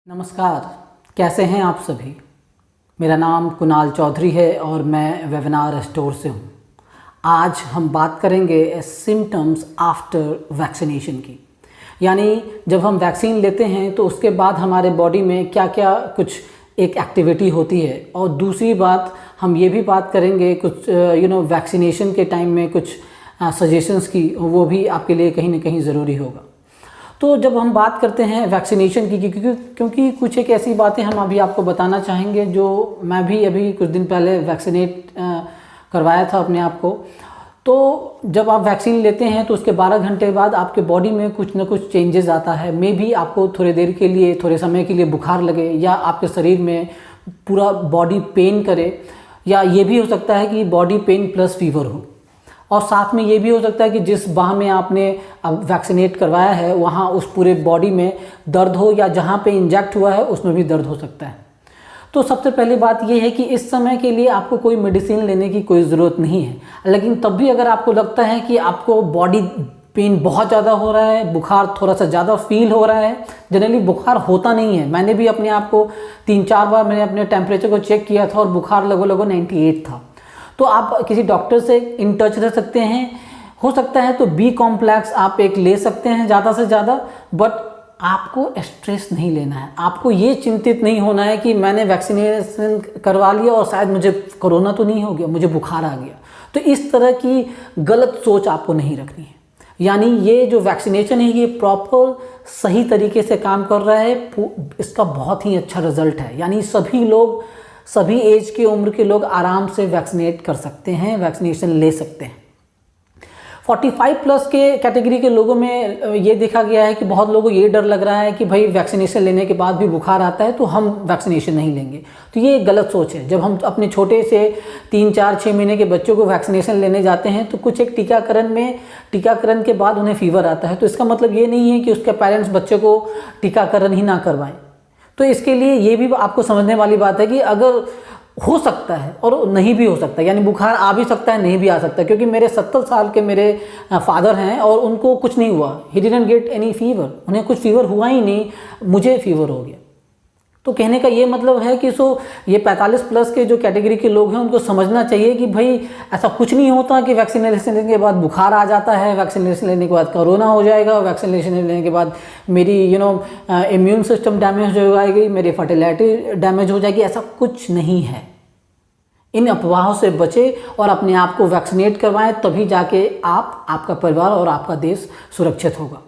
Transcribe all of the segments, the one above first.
नमस्कार, कैसे हैं आप सभी। मेरा नाम कुणाल चौधरी है और मैं वेबिनार स्टोर से हूं। आज हम बात करेंगे सिम्टम्स आफ्टर वैक्सीनेशन की, यानी जब हम वैक्सीन लेते हैं तो उसके बाद हमारे बॉडी में क्या क्या कुछ एक एक्टिविटी होती है। और दूसरी बात हम ये भी बात करेंगे कुछ वैक्सीनेशन के टाइम में कुछ सजेशंस की, वो भी आपके लिए कहीं ना कहीं ज़रूरी होगा। तो जब हम बात करते हैं वैक्सीनेशन की, क्योंकि कुछ एक ऐसी बातें हम अभी आपको बताना चाहेंगे जो मैं भी अभी कुछ दिन पहले वैक्सीनेट करवाया था अपने आप को। तो जब आप वैक्सीन लेते हैं तो उसके 12 घंटे बाद आपके बॉडी में कुछ ना कुछ चेंजेस आता है। मे भी आपको थोड़ी देर के लिए, थोड़े समय के लिए बुखार लगे, या आपके शरीर में पूरा बॉडी पेन करे, या ये भी हो सकता है कि बॉडी पेन प्लस फीवर हो। और साथ में ये भी हो सकता है कि जिस बाह में आपने अब वैक्सीनेट करवाया है वहाँ उस पूरे बॉडी में दर्द हो, या जहाँ पे इंजेक्ट हुआ है उसमें भी दर्द हो सकता है। तो सबसे पहली बात ये है कि इस समय के लिए आपको कोई मेडिसिन लेने की कोई ज़रूरत नहीं है। लेकिन तब भी अगर आपको लगता है कि आपको बॉडी पेन बहुत ज़्यादा हो रहा है, बुखार थोड़ा सा ज़्यादा फील हो रहा है, जनरली बुखार होता नहीं है। मैंने भी अपने आप को 3-4 बार मैंने अपने टेम्परेचर को चेक किया था और बुखार लगभग 98 था। तो आप किसी डॉक्टर से इन टच रह सकते हैं। हो सकता है तो बी कॉम्प्लेक्स आप एक ले सकते हैं ज़्यादा से ज़्यादा, बट आपको स्ट्रेस नहीं लेना है। आपको ये चिंतित नहीं होना है कि मैंने वैक्सीनेशन करवा लिया और शायद मुझे कोरोना तो नहीं हो गया, मुझे बुखार आ गया। तो इस तरह की गलत सोच आपको नहीं रखनी है। यानी ये जो वैक्सीनेशन है ये प्रॉपर सही तरीके से काम कर रहा है, इसका बहुत ही अच्छा रिजल्ट है। यानी सभी लोग, सभी एज के उम्र के लोग आराम से वैक्सीनेट कर सकते हैं, वैक्सीनेशन ले सकते हैं। 45 प्लस के कैटेगरी के लोगों में ये देखा गया है कि बहुत लोगों को ये डर लग रहा है कि भाई वैक्सीनेशन लेने के बाद भी बुखार आता है तो हम वैक्सीनेशन नहीं लेंगे। तो ये एक गलत सोच है। जब हम अपने छोटे से 3, 4, 6 महीने के बच्चों को वैक्सीनेशन लेने जाते हैं तो कुछ एक टीकाकरण के बाद उन्हें फीवर आता है, तो इसका मतलब ये नहीं है कि उसके पेरेंट्स बच्चे को टीकाकरण ही ना करवाएं। तो इसके लिए ये भी आपको समझने वाली बात है कि अगर हो सकता है और नहीं भी हो सकता, यानी बुखार आ भी सकता है, नहीं भी आ सकता। क्योंकि मेरे 70 साल के मेरे फादर हैं और उनको कुछ नहीं हुआ, he didn't get any fever, उन्हें कुछ फीवर हुआ ही नहीं, मुझे फीवर हो गया। तो कहने का ये मतलब है कि ये 45 प्लस के जो कैटेगरी के लोग हैं उनको समझना चाहिए कि भाई ऐसा कुछ नहीं होता कि वैक्सीनेशन लेने के बाद बुखार आ जाता है, वैक्सीनेशन लेने के बाद कोरोना हो जाएगा, वैक्सीनेशन लेने के बाद मेरी इम्यून सिस्टम डैमेज हो जाएगी, मेरी फर्टिलिटी डैमेज हो जाएगी। ऐसा कुछ नहीं है। इन अफवाहों से बचे और अपने आप को वैक्सीनेट करवाएं, तभी जाके आपका परिवार और आपका देश सुरक्षित होगा।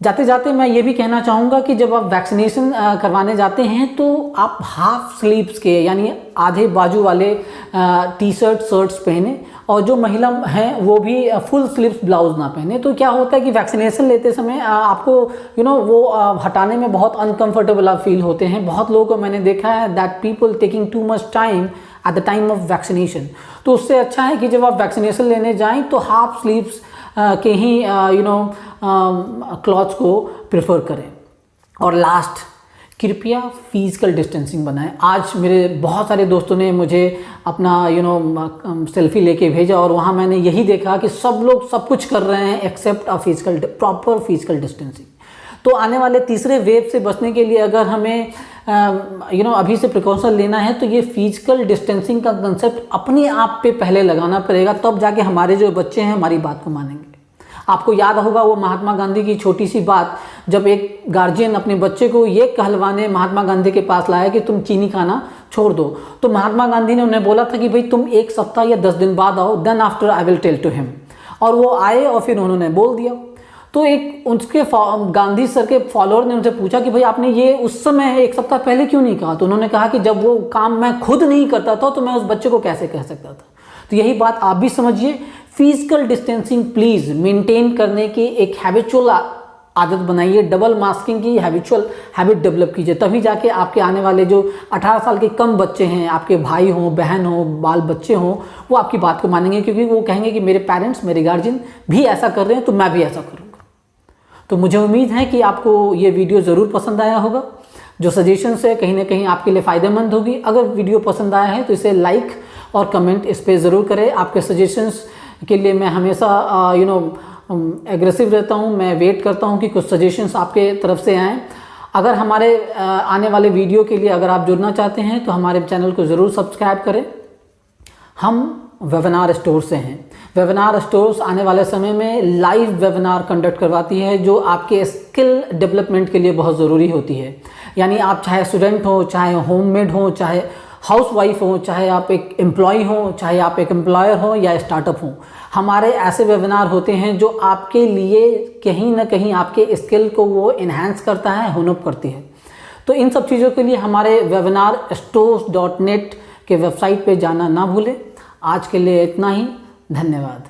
जाते जाते मैं ये भी कहना चाहूँगा कि जब आप वैक्सीनेशन करवाने जाते हैं तो आप हाफ स्लीव्स के, यानी आधे बाजू वाले टी शर्ट शर्ट्स पहने, और जो महिला हैं वो भी फुल स्लीव्स ब्लाउज ना पहने। तो क्या होता है कि वैक्सीनेशन लेते समय आपको वो हटाने में बहुत अनकंफर्टेबल आप फील होते हैं। बहुत लोगों को मैंने देखा है that people taking too much time at the time of vaccination. तो उससे अच्छा है कि जब आप वैक्सीनेशन लेने जाएँ तो हाफ स्लीव्स के ही क्लॉथ्स को प्रेफर करें। और लास्ट, कृपया फिजिकल डिस्टेंसिंग बनाएं। आज मेरे बहुत सारे दोस्तों ने मुझे अपना सेल्फी लेके भेजा और वहाँ मैंने यही देखा कि सब लोग सब कुछ कर रहे हैं एक्सेप्ट प्रॉपर फिजिकल डिस्टेंसिंग। तो आने वाले तीसरे वेव से बचने के लिए अगर हमें अभी से प्रिकॉशन लेना है तो ये फिजिकल डिस्टेंसिंग का कंसेप्ट अपने आप पे पहले लगाना पड़ेगा, तब जाके हमारे जो बच्चे हैं हमारी बात को मानेंगे। आपको याद होगा वो महात्मा गांधी की छोटी सी बात, जब एक गार्जियन अपने बच्चे को ये कहलवाने महात्मा गांधी के पास लाया कि तुम चीनी खाना छोड़ दो, तो महात्मा गांधी ने उन्हें बोला था कि भाई तुम 1 सप्ताह या 10 दिन बाद आओ, then after I will tell to him. और वो आए और फिर उन्होंने बोल दिया। तो एक उसके गांधी सर के फॉलोअर ने उनसे पूछा कि भाई आपने ये उस समय 1 सप्ताह पहले क्यों नहीं कहा? तो उन्होंने कहा कि जब वो काम मैं खुद नहीं करता था तो मैं उस बच्चे को कैसे कह सकता था। तो यही बात आप भी समझिए, फिजिकल डिस्टेंसिंग प्लीज मेंटेन करने की एक हैबिचुअल आदत बनाइए, डबल मास्किंग की हैबिचुअल हैबिट डेवलप कीजिए, तभी जाके आपके आने वाले जो 18 साल के कम बच्चे हैं, आपके भाई हों, बहन हो, बाल बच्चे हों, वो आपकी बात को मानेंगे, क्योंकि वो कहेंगे कि मेरे पेरेंट्स, मेरे गार्जियन भी ऐसा कर रहे हैं तो मैं भी ऐसा करूँगा। तो मुझे उम्मीद है कि आपको ये वीडियो ज़रूर पसंद आया होगा। जो सजेशंस है कहीं ना कहीं आपके लिए फ़ायदेमंद होगी। अगर वीडियो पसंद आया है तो इसे लाइक और कमेंट इस पर ज़रूर करें। आपके सजेशंस के लिए मैं हमेशा एग्रेसिव रहता हूँ, मैं वेट करता हूँ कि कुछ सजेशंस आपके तरफ से आएँ। अगर हमारे आने वाले वीडियो के लिए अगर आप जुड़ना चाहते हैं तो हमारे चैनल को ज़रूर सब्सक्राइब करें। हम वेबिनार स्टोर से हैं। वेबिनार स्टोर्स आने वाले समय में लाइव वेबिनार कंडक्ट करवाती है जो आपके स्किल डेवलपमेंट के लिए बहुत ज़रूरी होती है। यानी आप चाहे स्टूडेंट हो, चाहे होममेड हो, चाहे हाउसवाइफ हो, चाहे आप एक एम्प्लॉय हो, चाहे आप एक एम्प्लॉयर हो या स्टार्टअप हो, हमारे ऐसे वेबिनार होते हैं जो आपके लिए कहीं ना कहीं आपके स्किल को वो इन्हांस करता है, होनअप करती है। तो इन सब चीज़ों के लिए हमारे webinarstores.net के वेबसाइट पे जाना ना भूलें। आज के लिए इतना ही, धन्यवाद।